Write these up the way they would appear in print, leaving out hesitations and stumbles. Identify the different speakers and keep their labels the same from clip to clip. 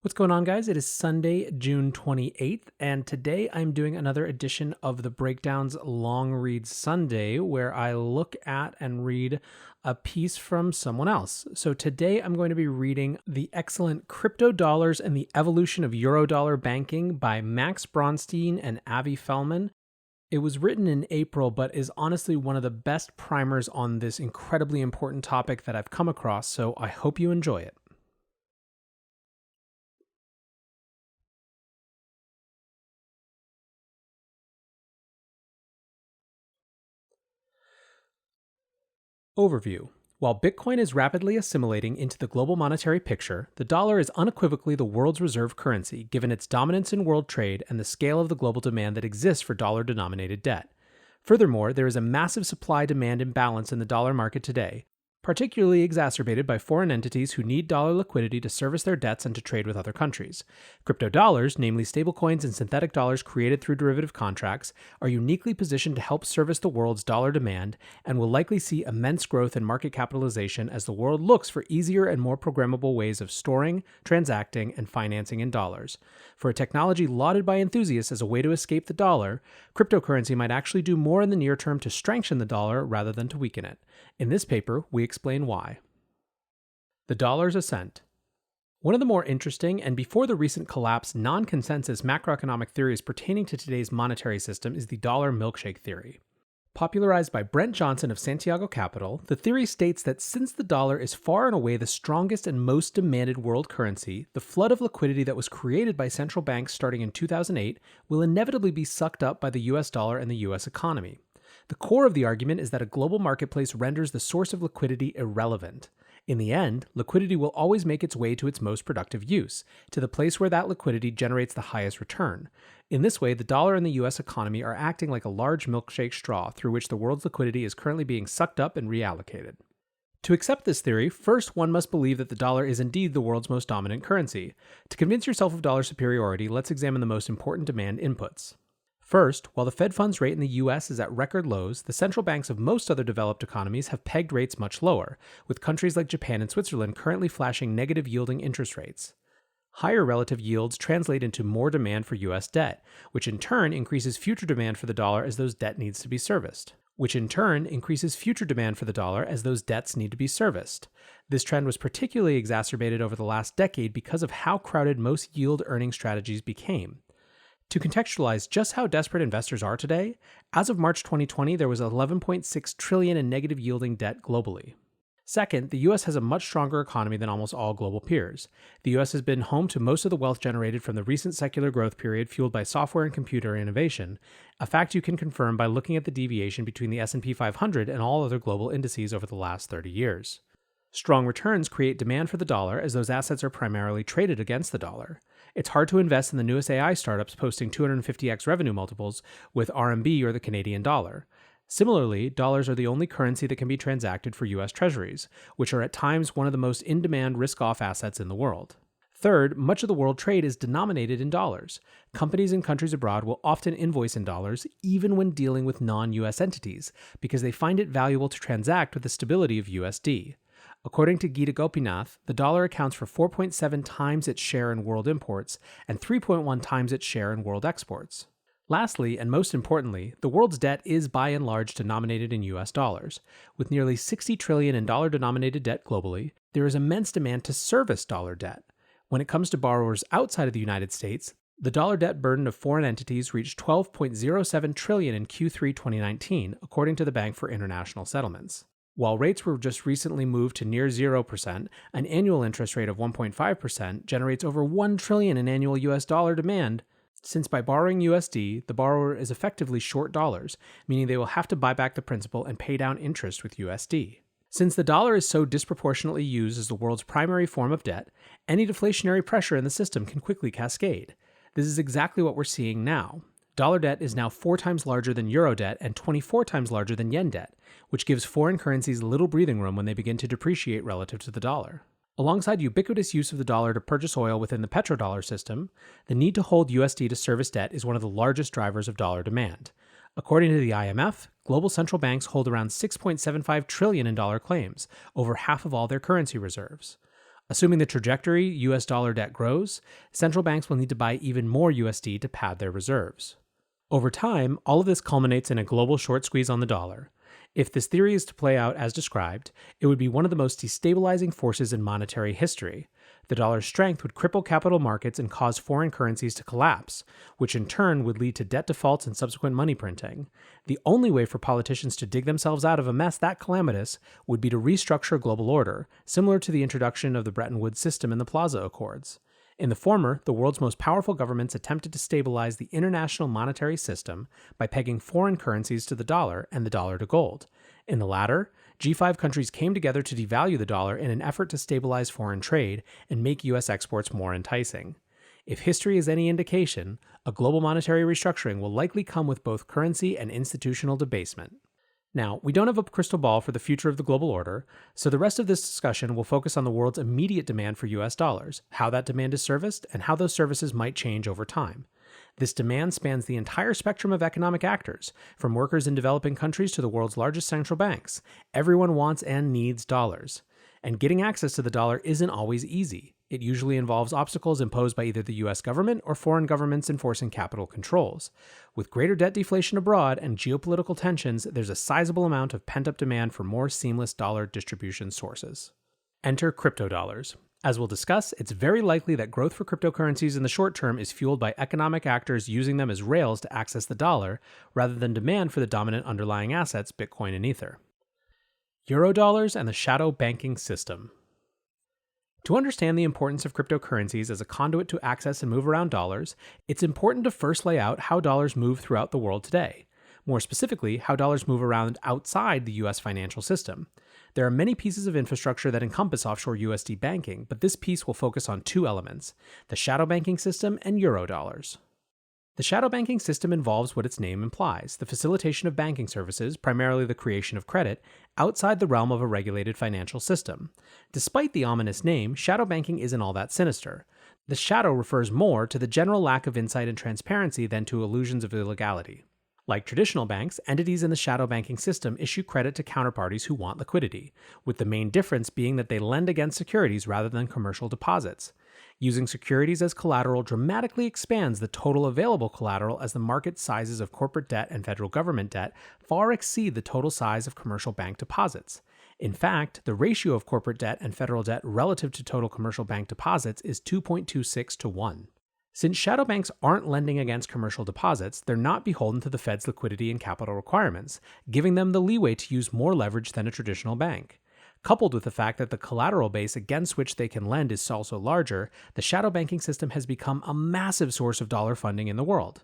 Speaker 1: What's going on, guys? It is Sunday, June 28th, and today I'm doing another edition of the Breakdowns Long Read Sunday, where I look at and read a piece from someone else. So today I'm going to be reading the excellent Crypto Dollars and the Evolution of Eurodollar Banking by Max Bronstein and Avi Felman. It was written in April, but is honestly one of the best primers on this incredibly important topic that I've come across, so I hope you enjoy it. Overview. While Bitcoin is rapidly assimilating into the global monetary picture, the dollar is unequivocally the world's reserve currency, given its dominance in world trade and the scale of the global demand that exists for dollar-denominated debt. Furthermore, there is a massive supply-demand imbalance in the dollar market today, particularly exacerbated by foreign entities who need dollar liquidity to service their debts and to trade with other countries. Crypto dollars, namely stablecoins and synthetic dollars created through derivative contracts, are uniquely positioned to help service the world's dollar demand and will likely see immense growth in market capitalization as the world looks for easier and more programmable ways of storing, transacting, and financing in dollars. For a technology lauded by enthusiasts as a way to escape the dollar, cryptocurrency might actually do more in the near term to strengthen the dollar rather than to weaken it. In this paper, we explain why. The dollar's ascent. One of the more interesting and before the recent collapse non-consensus macroeconomic theories pertaining to today's monetary system is the Dollar Milkshake Theory. Popularized by Brent Johnson of Santiago Capital, the theory states that since the dollar is far and away the strongest and most demanded world currency, the flood of liquidity that was created by central banks starting in 2008 will inevitably be sucked up by the US dollar and the US economy. The core of the argument is that a global marketplace renders the source of liquidity irrelevant. In the end, liquidity will always make its way to its most productive use, to the place where that liquidity generates the highest return. In this way, the dollar and the US economy are acting like a large milkshake straw through which the world's liquidity is currently being sucked up and reallocated. To accept this theory, first one must believe that the dollar is indeed the world's most dominant currency. To convince yourself of dollar superiority, let's examine the most important demand inputs. First, while the Fed funds rate in the US is at record lows, the central banks of most other developed economies have pegged rates much lower, with countries like Japan and Switzerland currently flashing negative yielding interest rates. Higher relative yields translate into more demand for US debt, which in turn increases future demand for the dollar as those debt needs to be serviced. Which in turn increases future demand for the dollar as those debts need to be serviced. This trend was particularly exacerbated over the last decade because of how crowded most yield earning strategies became. To contextualize just how desperate investors are today, as of March 2020, there was $11.6 trillion in negative yielding debt globally. Second, the US has a much stronger economy than almost all global peers. The US has been home to most of the wealth generated from the recent secular growth period fueled by software and computer innovation, a fact you can confirm by looking at the deviation between the S&P 500 and all other global indices over the last 30 years. Strong returns create demand for the dollar as those assets are primarily traded against the dollar. It's hard to invest in the newest AI startups posting 250x revenue multiples with RMB or the Canadian dollar. Similarly, dollars are the only currency that can be transacted for US treasuries, which are at times one of the most in-demand risk-off assets in the world. Third, much of the world trade is denominated in dollars. Companies in countries abroad will often invoice in dollars, even when dealing with non-US entities, because they find it valuable to transact with the stability of USD. According to Geeta Gopinath, the dollar accounts for 4.7 times its share in world imports and 3.1 times its share in world exports. Lastly, and most importantly, the world's debt is by and large denominated in US dollars. With nearly $60 trillion in dollar-denominated debt globally, there is immense demand to service dollar debt. When it comes to borrowers outside of the United States, the dollar debt burden of foreign entities reached $12.07 trillion in Q3 2019, according to the Bank for International Settlements. While rates were just recently moved to near 0%, an annual interest rate of 1.5% generates over $1 trillion in annual US dollar demand, since by borrowing USD, the borrower is effectively short dollars, meaning they will have to buy back the principal and pay down interest with USD. Since the dollar is so disproportionately used as the world's primary form of debt, any deflationary pressure in the system can quickly cascade. This is exactly what we're seeing now. Dollar debt is now 4 times larger than euro debt and 24 times larger than yen debt, which gives foreign currencies little breathing room when they begin to depreciate relative to the dollar. Alongside ubiquitous use of the dollar to purchase oil within the petrodollar system, the need to hold USD to service debt is one of the largest drivers of dollar demand. According to the IMF, global central banks hold around $6.75 trillion in dollar claims, over half of all their currency reserves. Assuming the trajectory US dollar debt grows, central banks will need to buy even more USD to pad their reserves. Over time, all of this culminates in a global short squeeze on the dollar. If this theory is to play out as described, it would be one of the most destabilizing forces in monetary history. The dollar's strength would cripple capital markets and cause foreign currencies to collapse, which in turn would lead to debt defaults and subsequent money printing. The only way for politicians to dig themselves out of a mess that calamitous would be to restructure global order, similar to the introduction of the Bretton Woods system in the Plaza Accords. In the former, the world's most powerful governments attempted to stabilize the international monetary system by pegging foreign currencies to the dollar and the dollar to gold. In the latter, G5 countries came together to devalue the dollar in an effort to stabilize foreign trade and make U.S. exports more enticing. If history is any indication, a global monetary restructuring will likely come with both currency and institutional debasement. Now, we don't have a crystal ball for the future of the global order, so the rest of this discussion will focus on the world's immediate demand for US dollars, how that demand is serviced, and how those services might change over time. This demand spans the entire spectrum of economic actors, from workers in developing countries to the world's largest central banks. Everyone wants and needs dollars. And getting access to the dollar isn't always easy. It usually involves obstacles imposed by either the US government or foreign governments enforcing capital controls. With greater debt deflation abroad and geopolitical tensions, there's a sizable amount of pent-up demand for more seamless dollar distribution sources. Enter cryptodollars. As we'll discuss, it's very likely that growth for cryptocurrencies in the short term is fueled by economic actors using them as rails to access the dollar, rather than demand for the dominant underlying assets, Bitcoin and Ether. Eurodollars and the shadow banking system. To understand the importance of cryptocurrencies as a conduit to access and move around dollars, it's important to first lay out how dollars move throughout the world today. More specifically, how dollars move around outside the US financial system. There are many pieces of infrastructure that encompass offshore USD banking, but this piece will focus on two elements: the shadow banking system and Eurodollars. The shadow banking system involves what its name implies, the facilitation of banking services, primarily the creation of credit, outside the realm of a regulated financial system. Despite the ominous name, shadow banking isn't all that sinister. The shadow refers more to the general lack of insight and transparency than to illusions of illegality. Like traditional banks, entities in the shadow banking system issue credit to counterparties who want liquidity, with the main difference being that they lend against securities rather than commercial deposits. Using securities as collateral dramatically expands the total available collateral as the market sizes of corporate debt and federal government debt far exceed the total size of commercial bank deposits. In fact, the ratio of corporate debt and federal debt relative to total commercial bank deposits is 2.26 to 1. Since shadow banks aren't lending against commercial deposits, they're not beholden to the Fed's liquidity and capital requirements, giving them the leeway to use more leverage than a traditional bank. Coupled with the fact that the collateral base against which they can lend is also larger, the shadow banking system has become a massive source of dollar funding in the world.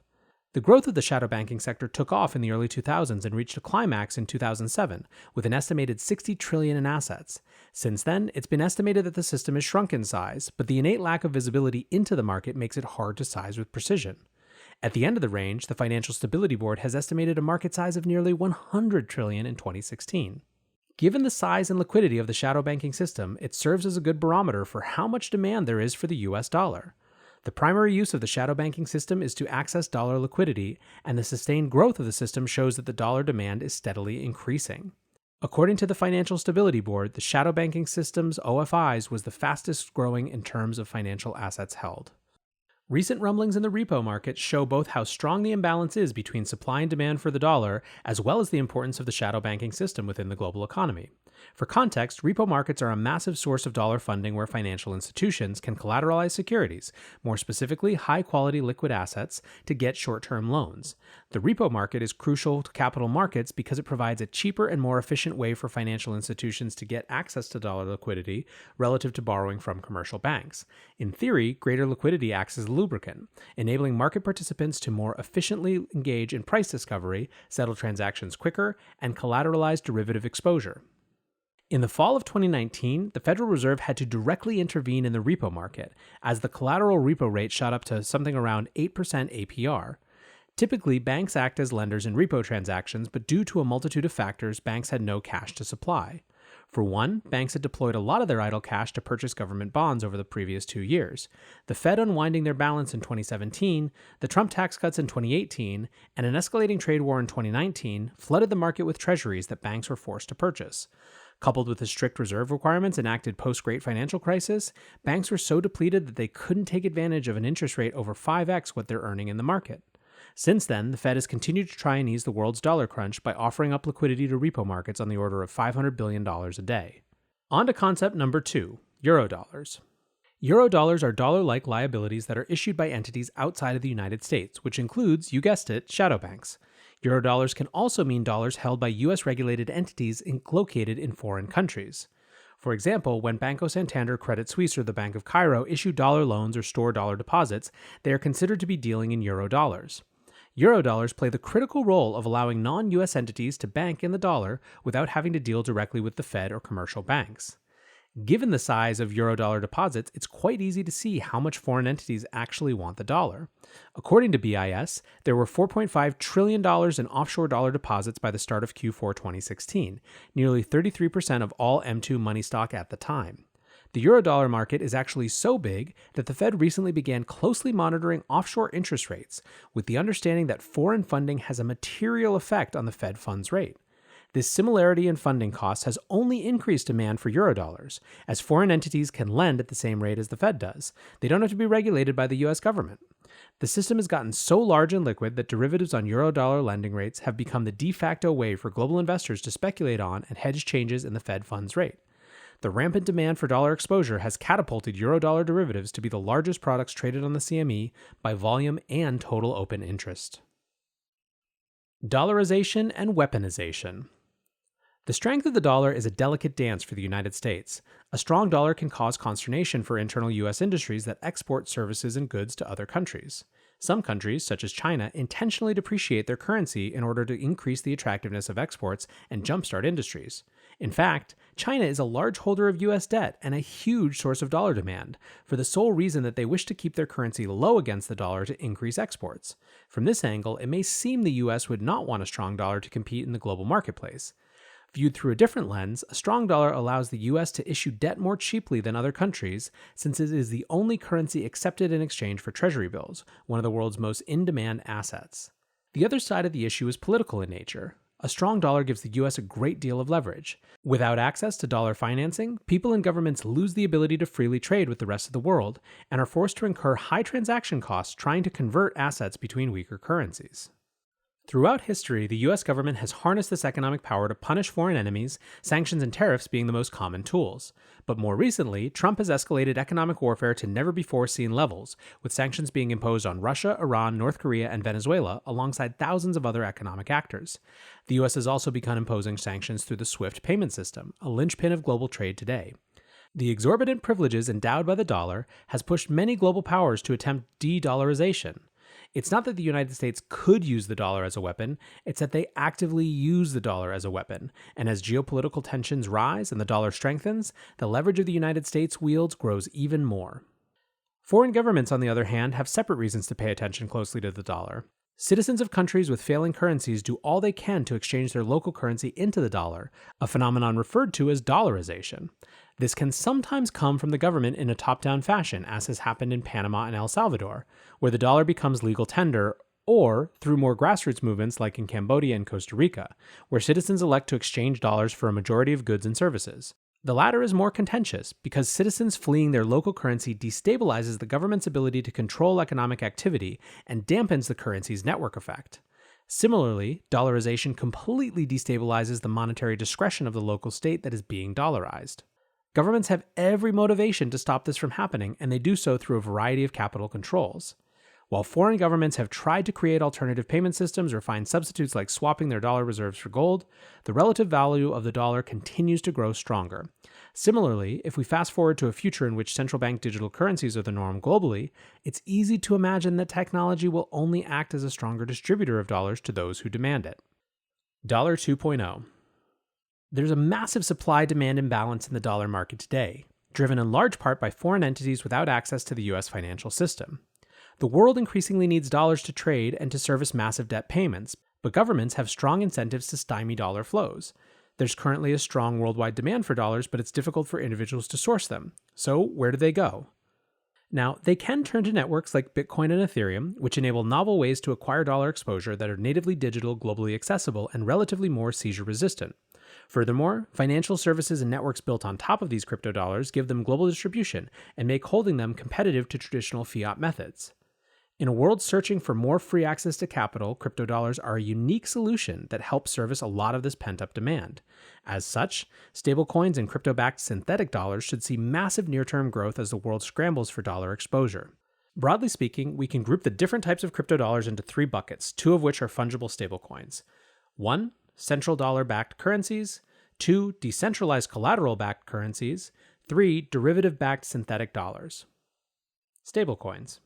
Speaker 1: The growth of the shadow banking sector took off in the early 2000s and reached a climax in 2007, with an estimated $60 trillion in assets. Since then, it's been estimated that the system has shrunk in size, but the innate lack of visibility into the market makes it hard to size with precision. At the end of the range, the Financial Stability Board has estimated a market size of nearly $100 trillion in 2016. Given the size and liquidity of the shadow banking system, it serves as a good barometer for how much demand there is for the US dollar. The primary use of the shadow banking system is to access dollar liquidity, and the sustained growth of the system shows that the dollar demand is steadily increasing. According to the Financial Stability Board, the shadow banking system's OFIs was the fastest growing in terms of financial assets held. Recent rumblings in the repo market show both how strong the imbalance is between supply and demand for the dollar, as well as the importance of the shadow banking system within the global economy. For context, repo markets are a massive source of dollar funding where financial institutions can collateralize securities, more specifically high-quality liquid assets, to get short-term loans. The repo market is crucial to capital markets because it provides a cheaper and more efficient way for financial institutions to get access to dollar liquidity relative to borrowing from commercial banks. In theory, greater liquidity acts as a lubricant, enabling market participants to more efficiently engage in price discovery, settle transactions quicker, and collateralize derivative exposure. In the fall of 2019, the Federal Reserve had to directly intervene in the repo market, as the collateral repo rate shot up to something around 8% APR. Typically, banks act as lenders in repo transactions, but due to a multitude of factors, banks had no cash to supply. For one, banks had deployed a lot of their idle cash to purchase government bonds over the previous 2 years. The Fed unwinding their balance in 2017, the Trump tax cuts in 2018, and an escalating trade war in 2019 flooded the market with treasuries that banks were forced to purchase. Coupled with the strict reserve requirements enacted post-Great Financial Crisis, banks were so depleted that they couldn't take advantage of an interest rate over 5x what they're earning in the market. Since then, the Fed has continued to try and ease the world's dollar crunch by offering up liquidity to repo markets on the order of $500 billion a day. On to concept number 2, Eurodollars. Eurodollars are dollar-like liabilities that are issued by entities outside of the United States, which includes, you guessed it, shadow banks. Eurodollars can also mean dollars held by US-regulated entities located in foreign countries. For example, when Banco Santander, Credit Suisse, or the Bank of Cairo issue dollar loans or store dollar deposits, they are considered to be dealing in Eurodollars. Eurodollars play the critical role of allowing non-US entities to bank in the dollar without having to deal directly with the Fed or commercial banks. Given the size of Eurodollar deposits, it's quite easy to see how much foreign entities actually want the dollar. According to BIS, there were $4.5 trillion in offshore dollar deposits by the start of Q4 2016, nearly 33% of all M2 money stock at the time. The Eurodollar market is actually so big that the Fed recently began closely monitoring offshore interest rates, with the understanding that foreign funding has a material effect on the Fed funds rate. This similarity in funding costs has only increased demand for Eurodollars, as foreign entities can lend at the same rate as the Fed does. They don't have to be regulated by the US government. The system has gotten so large and liquid that derivatives on Eurodollar lending rates have become the de facto way for global investors to speculate on and hedge changes in the Fed funds rate. The rampant demand for dollar exposure has catapulted Eurodollar derivatives to be the largest products traded on the CME by volume and total open interest. Dollarization and Weaponization. The strength of the dollar is a delicate dance for the United States. A strong dollar can cause consternation for internal U.S. industries that export services and goods to other countries. Some countries, such as China, intentionally depreciate their currency in order to increase the attractiveness of exports and jumpstart industries. In fact, China is a large holder of U.S. debt and a huge source of dollar demand, for the sole reason that they wish to keep their currency low against the dollar to increase exports. From this angle, it may seem the U.S. would not want a strong dollar to compete in the global marketplace. Viewed through a different lens, a strong dollar allows the US to issue debt more cheaply than other countries, since it is the only currency accepted in exchange for treasury bills, one of the world's most in-demand assets. The other side of the issue is political in nature. A strong dollar gives the US a great deal of leverage. Without access to dollar financing, people and governments lose the ability to freely trade with the rest of the world, and are forced to incur high transaction costs trying to convert assets between weaker currencies. Throughout history, the US government has harnessed this economic power to punish foreign enemies, sanctions and tariffs being the most common tools. But more recently, Trump has escalated economic warfare to never-before-seen levels, with sanctions being imposed on Russia, Iran, North Korea, and Venezuela, alongside thousands of other economic actors. The US has also begun imposing sanctions through the SWIFT payment system, a linchpin of global trade today. The exorbitant privileges endowed by the dollar has pushed many global powers to attempt de-dollarization. It's not that the United States could use the dollar as a weapon, it's that they actively use the dollar as a weapon. And as geopolitical tensions rise and the dollar strengthens, the leverage of the United States wields grows even more. Foreign governments, on the other hand, have separate reasons to pay attention closely to the dollar. Citizens of countries with failing currencies do all they can to exchange their local currency into the dollar, a phenomenon referred to as dollarization. This can sometimes come from the government in a top-down fashion, as has happened in Panama and El Salvador, where the dollar becomes legal tender, or through more grassroots movements like in Cambodia and Costa Rica, where citizens elect to exchange dollars for a majority of goods and services. The latter is more contentious because citizens fleeing their local currency destabilizes the government's ability to control economic activity and dampens the currency's network effect. Similarly, dollarization completely destabilizes the monetary discretion of the local state that is being dollarized. Governments have every motivation to stop this from happening, and they do so through a variety of capital controls. While foreign governments have tried to create alternative payment systems or find substitutes like swapping their dollar reserves for gold, the relative value of the dollar continues to grow stronger. Similarly, if we fast forward to a future in which central bank digital currencies are the norm globally, it's easy to imagine that technology will only act as a stronger distributor of dollars to those who demand it. Dollar 2.0. There's a massive supply-demand imbalance in the dollar market today, driven in large part by foreign entities without access to the US financial system. The world increasingly needs dollars to trade and to service massive debt payments, but governments have strong incentives to stymie dollar flows. There's currently a strong worldwide demand for dollars, but it's difficult for individuals to source them. So where do they go? Now, they can turn to networks like Bitcoin and Ethereum, which enable novel ways to acquire dollar exposure that are natively digital, globally accessible, and relatively more seizure resistant. Furthermore, financial services and networks built on top of these crypto dollars give them global distribution and make holding them competitive to traditional fiat methods. In a world searching for more free access to capital, crypto dollars are a unique solution that helps service a lot of this pent-up demand. As such, stablecoins and crypto-backed synthetic dollars should see massive near-term growth as the world scrambles for dollar exposure. Broadly speaking, we can group the different types of crypto dollars into three buckets, two of which are fungible stablecoins. 1. Central dollar-backed currencies. 2. Decentralized collateral-backed currencies. 3. Derivative-backed synthetic dollars. Stablecoins.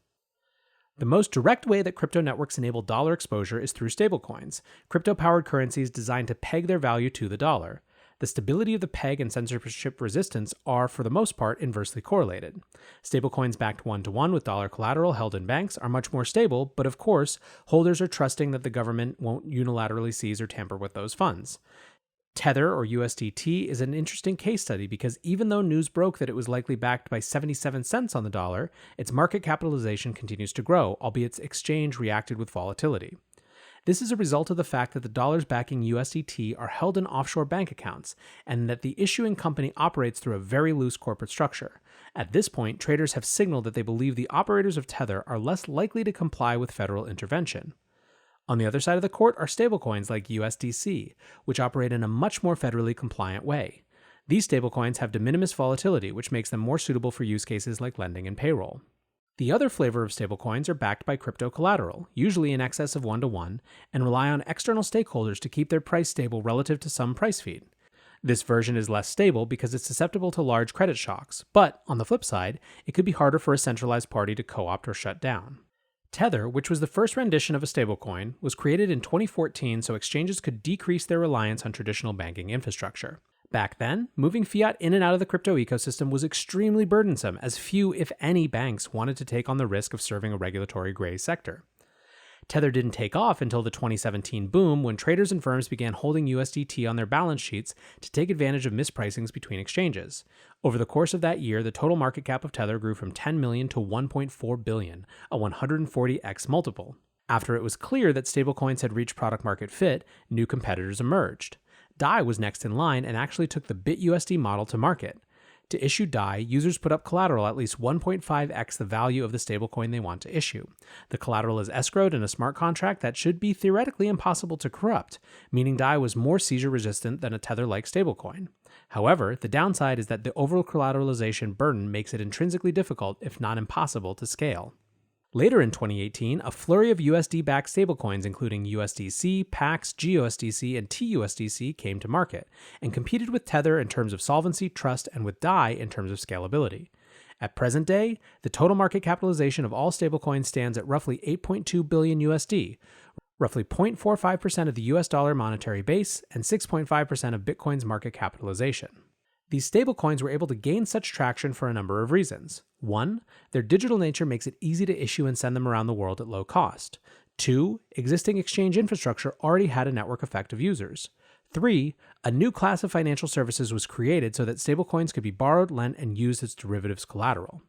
Speaker 1: The most direct way that crypto networks enable dollar exposure is through stablecoins, crypto-powered currencies designed to peg their value to the dollar. The stability of the peg and censorship resistance are, for the most part, inversely correlated. Stablecoins backed one-to-one with dollar collateral held in banks are much more stable, but of course, holders are trusting that the government won't unilaterally seize or tamper with those funds. Tether, or USDT, is an interesting case study because even though news broke that it was likely backed by 77 cents on the dollar, its market capitalization continues to grow, albeit its exchange reacted with volatility. This is a result of the fact that the dollars backing USDT are held in offshore bank accounts, and that the issuing company operates through a very loose corporate structure. At this point, traders have signaled that they believe the operators of Tether are less likely to comply with federal intervention. On the other side of the court are stablecoins like USDC, which operate in a much more federally compliant way. These stablecoins have de minimis volatility, which makes them more suitable for use cases like lending and payroll. The other flavor of stablecoins are backed by crypto collateral, usually in excess of one-to-one, and rely on external stakeholders to keep their price stable relative to some price feed. This version is less stable because it's susceptible to large credit shocks, but on the flip side, it could be harder for a centralized party to co-opt or shut down. Tether, which was the first rendition of a stablecoin, was created in 2014 so exchanges could decrease their reliance on traditional banking infrastructure. Back then, moving fiat in and out of the crypto ecosystem was extremely burdensome, as few, if any, banks wanted to take on the risk of serving a regulatory gray sector. Tether didn't take off until the 2017 boom, when traders and firms began holding USDT on their balance sheets to take advantage of mispricings between exchanges. Over the course of that year, the total market cap of Tether grew from 10 million to 1.4 billion, a 140x multiple. After it was clear that stablecoins had reached product market fit, new competitors emerged. DAI was next in line and actually took the BitUSD model to market. To issue DAI, users put up collateral at least 1.5x the value of the stablecoin they want to issue. The collateral is escrowed in a smart contract that should be theoretically impossible to corrupt, meaning DAI was more seizure resistant than a Tether-like stablecoin. However, the downside is that the over-collateralization burden makes it intrinsically difficult, if not impossible, to scale. Later in 2018, a flurry of USD-backed stablecoins including USDC, PAX, GUSDC, and TUSDC came to market, and competed with Tether in terms of solvency, trust, and with DAI in terms of scalability. At present day, the total market capitalization of all stablecoins stands at roughly 8.2 billion USD, roughly 0.45% of the US dollar monetary base, and 6.5% of Bitcoin's market capitalization. These stablecoins were able to gain such traction for a number of reasons. 1. Their digital nature makes it easy to issue and send them around the world at low cost. 2. Existing exchange infrastructure already had a network effect of users. 3. A new class of financial services was created so that stablecoins could be borrowed, lent, and used as derivatives collateral.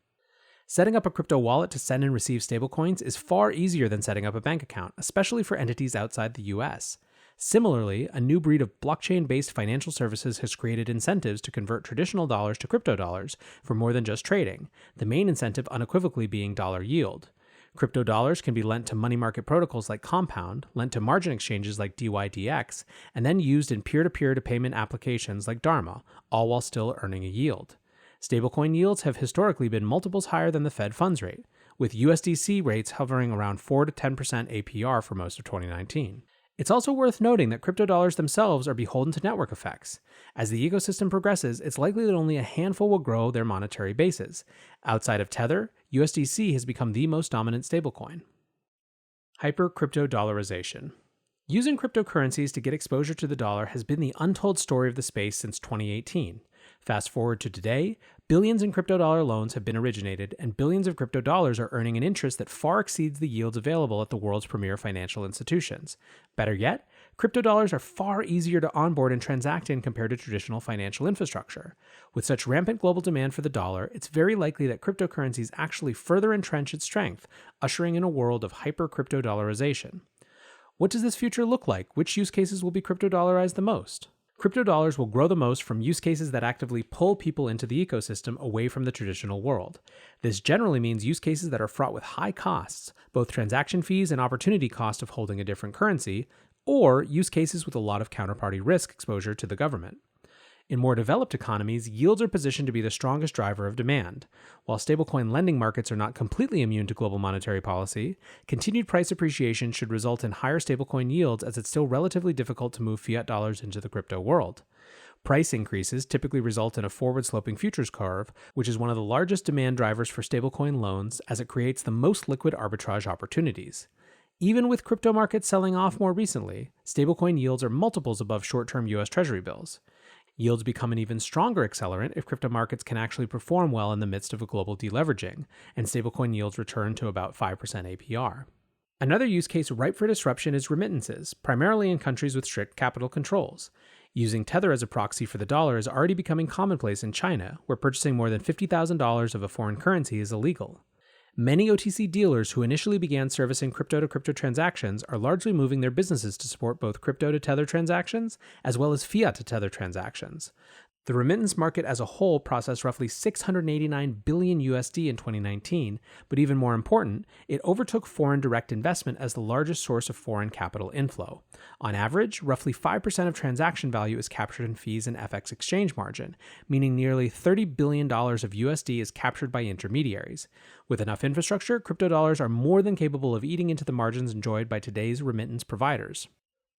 Speaker 1: Setting up a crypto wallet to send and receive stablecoins is far easier than setting up a bank account, especially for entities outside the US. Similarly, a new breed of blockchain-based financial services has created incentives to convert traditional dollars to crypto dollars for more than just trading, the main incentive unequivocally being dollar yield. Crypto dollars can be lent to money market protocols like Compound, lent to margin exchanges like DYDX, and then used in peer-to-peer to payment applications like Dharma, all while still earning a yield. Stablecoin yields have historically been multiples higher than the Fed funds rate, with USDC rates hovering around 4 to 10% APR for most of 2019. It's also worth noting that crypto dollars themselves are beholden to network effects. As the ecosystem progresses, it's likely that only a handful will grow their monetary bases. Outside of Tether, USDC has become the most dominant stablecoin. HyperCryptodollarization. Using cryptocurrencies to get exposure to the dollar has been the untold story of the space since 2018. Fast forward to today, billions in crypto dollar loans have been originated, and billions of crypto dollars are earning an interest that far exceeds the yields available at the world's premier financial institutions. Better yet, crypto dollars are far easier to onboard and transact in compared to traditional financial infrastructure. With such rampant global demand for the dollar, it's very likely that cryptocurrencies actually further entrench its strength, ushering in a world of hyper-crypto-dollarization. What does this future look like? Which use cases will be crypto-dollarized the most? Cryptodollars will grow the most from use cases that actively pull people into the ecosystem away from the traditional world. This generally means use cases that are fraught with high costs, both transaction fees and opportunity cost of holding a different currency, or use cases with a lot of counterparty risk exposure to the government. In more developed economies, yields are positioned to be the strongest driver of demand. While stablecoin lending markets are not completely immune to global monetary policy, continued price appreciation should result in higher stablecoin yields as it's still relatively difficult to move fiat dollars into the crypto world. Price increases typically result in a forward-sloping futures curve, which is one of the largest demand drivers for stablecoin loans as it creates the most liquid arbitrage opportunities. Even with crypto markets selling off more recently, stablecoin yields are multiples above short-term US Treasury bills. Yields become an even stronger accelerant if crypto markets can actually perform well in the midst of a global deleveraging, and stablecoin yields return to about 5% APR. Another use case ripe for disruption is remittances, primarily in countries with strict capital controls. Using Tether as a proxy for the dollar is already becoming commonplace in China, where purchasing more than $50,000 of a foreign currency is illegal. Many OTC dealers who initially began servicing crypto-to-crypto transactions are largely moving their businesses to support both crypto-to-Tether transactions as well as fiat-to-Tether transactions. The remittance market as a whole processed roughly $689 billion USD in 2019, but even more important, it overtook foreign direct investment as the largest source of foreign capital inflow. On average, roughly 5% of transaction value is captured in fees and FX exchange margin, meaning nearly $30 billion of USD is captured by intermediaries. With enough infrastructure, crypto dollars are more than capable of eating into the margins enjoyed by today's remittance providers.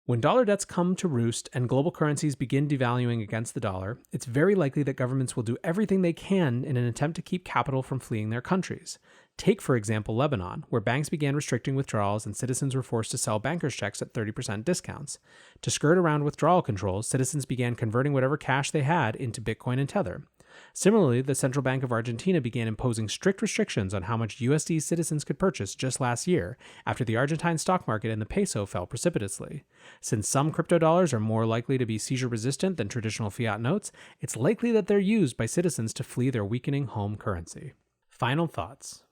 Speaker 1: When dollar debts come to roost and global currencies begin devaluing against the dollar, it's very likely that governments will do everything they can in an attempt to keep capital from fleeing their countries. Take, for example, Lebanon, where banks began restricting withdrawals and citizens were forced to sell bankers' checks at 30% discounts. To skirt around withdrawal controls, citizens began converting whatever cash they had into Bitcoin and Tether. Similarly, the Central Bank of Argentina began imposing strict restrictions on how much USD citizens could purchase just last year, after the Argentine stock market and the peso fell precipitously. Since some crypto dollars are more likely to be seizure-resistant than traditional fiat notes, it's likely that they're used by citizens to flee their weakening home currency. Final thoughts.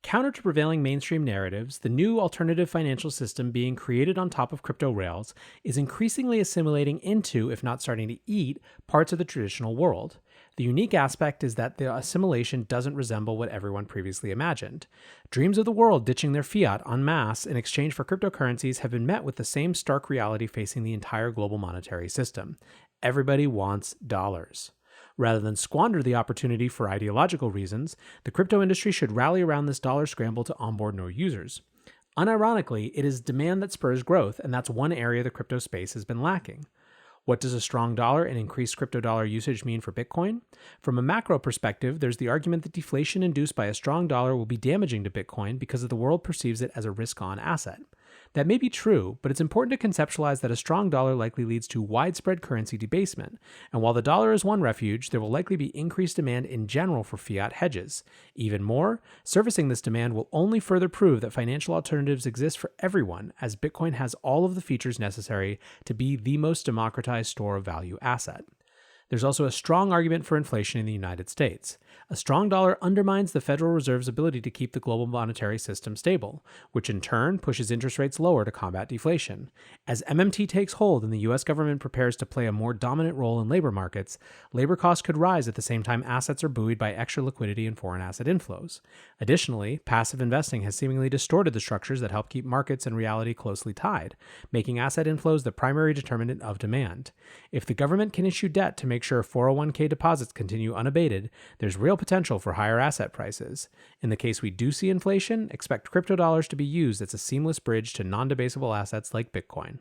Speaker 1: Counter to prevailing mainstream narratives, the new alternative financial system being created on top of crypto rails is increasingly assimilating into, if not starting to eat, parts of the traditional world. The unique aspect is that the assimilation doesn't resemble what everyone previously imagined. Dreams of the world ditching their fiat en masse in exchange for cryptocurrencies have been met with the same stark reality facing the entire global monetary system. Everybody wants dollars. Rather than squander the opportunity for ideological reasons, the crypto industry should rally around this dollar scramble to onboard new users. Unironically, it is demand that spurs growth, and that's one area the crypto space has been lacking. What does a strong dollar and increased crypto dollar usage mean for Bitcoin? From a macro perspective, there's the argument that deflation induced by a strong dollar will be damaging to Bitcoin because the world perceives it as a risk-on asset. That may be true, but it's important to conceptualize that a strong dollar likely leads to widespread currency debasement, and while the dollar is one refuge, there will likely be increased demand in general for fiat hedges. Even more, servicing this demand will only further prove that financial alternatives exist for everyone, as Bitcoin has all of the features necessary to be the most democratized store of value asset. There's also a strong argument for inflation in the United States. A strong dollar undermines the Federal Reserve's ability to keep the global monetary system stable, which in turn pushes interest rates lower to combat deflation. As MMT takes hold and the US government prepares to play a more dominant role in labor markets, labor costs could rise at the same time assets are buoyed by extra liquidity and foreign asset inflows. Additionally, passive investing has seemingly distorted the structures that help keep markets and reality closely tied, making asset inflows the primary determinant of demand. If the government can issue debt to make sure 401k deposits continue unabated, there's real potential for higher asset prices. In the case we do see inflation, expect crypto dollars to be used as a seamless bridge to non-debasable assets like Bitcoin.